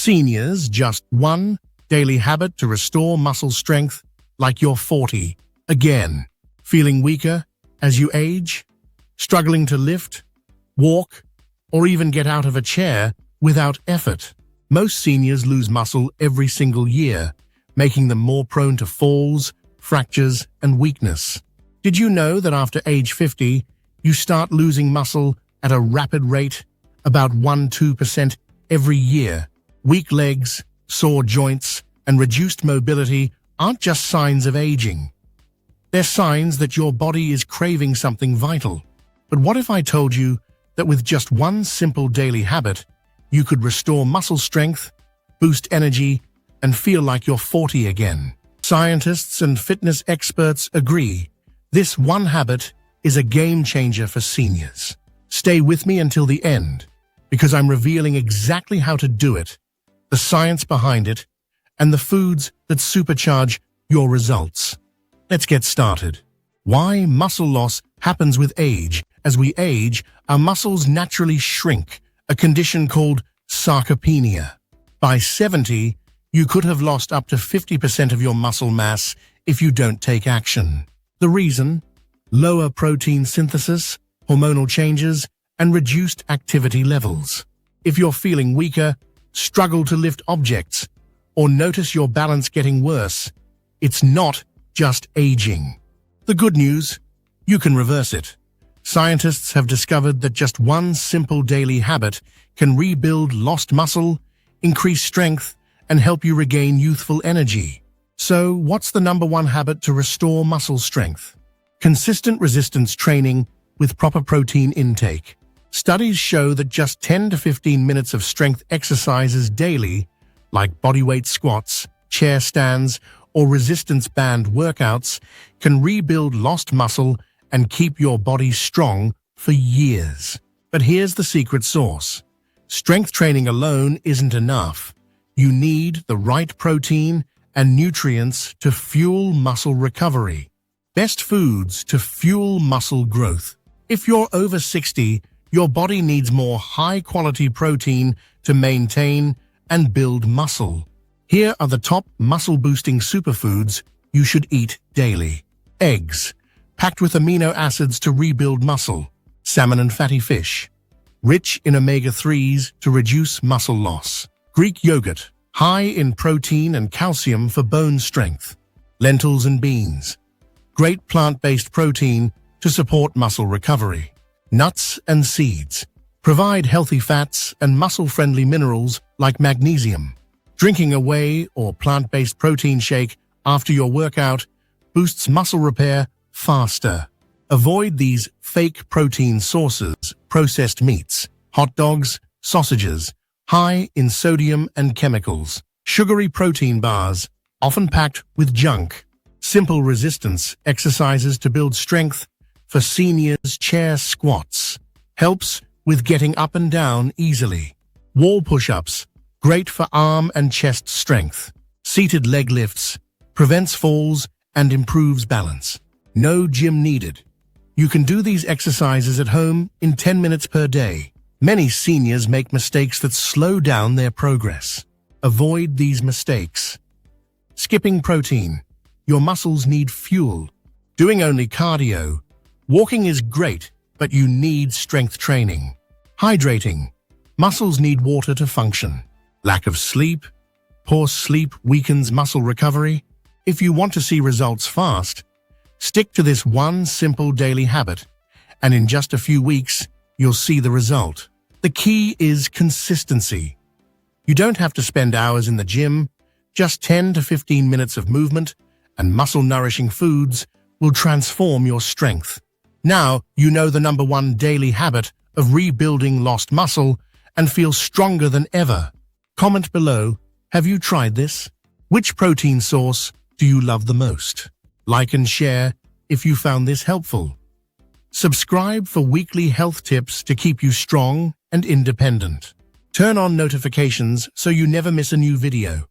Seniors, just one daily habit to restore muscle strength like you're 40. Again, feeling weaker as you age? Struggling to lift, walk, or even get out of a chair without effort? Most seniors lose muscle every single year, making them more prone to falls, fractures, and weakness. Did you know that after age 50, you start losing muscle at a rapid rate, about 1–2% every year? Weak legs, sore joints, and reduced mobility aren't just signs of aging. They're signs that your body is craving something vital. But what if I told you that with just one simple daily habit, you could restore muscle strength, boost energy, and feel like you're 40 again? Scientists and fitness experts agree this one habit is a game changer for seniors. Stay with me until the end, because I'm revealing exactly how to do it, the science behind it, and the foods that supercharge your results. Let's get started. Why muscle loss happens with age. As we age, our muscles naturally shrink, a condition called sarcopenia. By 70, you could have lost up to 50% of your muscle mass if you don't take action. The reason? Lower protein synthesis, hormonal changes, and reduced activity levels. If you're feeling weaker, struggle to lift objects, or notice your balance getting worse, it's not just aging. The good news? You can reverse it. Scientists have discovered that just one simple daily habit can rebuild lost muscle, increase strength, and help you regain youthful energy. So, what's the number one habit to restore muscle strength? Consistent resistance training with proper protein intake. Studies show that just 10 to 15 minutes of strength exercises daily, like bodyweight squats, chair stands, or resistance band workouts, can rebuild lost muscle and keep your body strong for years. But here's the secret sauce. Strength training alone isn't enough. You need the right protein and nutrients to fuel muscle recovery. Best foods to fuel muscle growth. If you're over 60, your body needs more high-quality protein to maintain and build muscle. Here are the top muscle-boosting superfoods you should eat daily. Eggs, packed with amino acids to rebuild muscle. Salmon and fatty fish, rich in omega-3s to reduce muscle loss. Greek yogurt, high in protein and calcium for bone strength. Lentils and beans, great plant-based protein to support muscle recovery. Nuts and seeds, provide healthy fats and muscle-friendly minerals like magnesium. Drinking a whey or plant-based protein shake after your workout boosts muscle repair faster. Avoid these fake protein sources, processed meats, hot dogs, sausages, high in sodium and chemicals. Sugary protein bars, often packed with junk. Simple resistance exercises to build strength for seniors. Chair squats, helps with getting up and down easily. Wall push-ups, great for arm and chest strength. Seated leg lifts, prevents falls and improves balance. No gym needed. You can do these exercises at home in 10 minutes per day. Many seniors make mistakes that slow down their progress. Avoid these mistakes. Skipping protein. Your muscles need fuel. Doing only cardio. Walking is great, but you need strength training. Hydrating. Muscles need water to function. Lack of sleep. Poor sleep weakens muscle recovery. If you want to see results fast, stick to this one simple daily habit, and in just a few weeks, you'll see the result. The key is consistency. You don't have to spend hours in the gym. Just 10 to 15 minutes of movement and muscle-nourishing foods will transform your strength. Now you know the number one daily habit of rebuilding lost muscle and feel stronger than ever. Comment below, have you tried this? Which protein source do you love the most? Like and share if you found this helpful. Subscribe for weekly health tips to keep you strong and independent. Turn on notifications so you never miss a new video.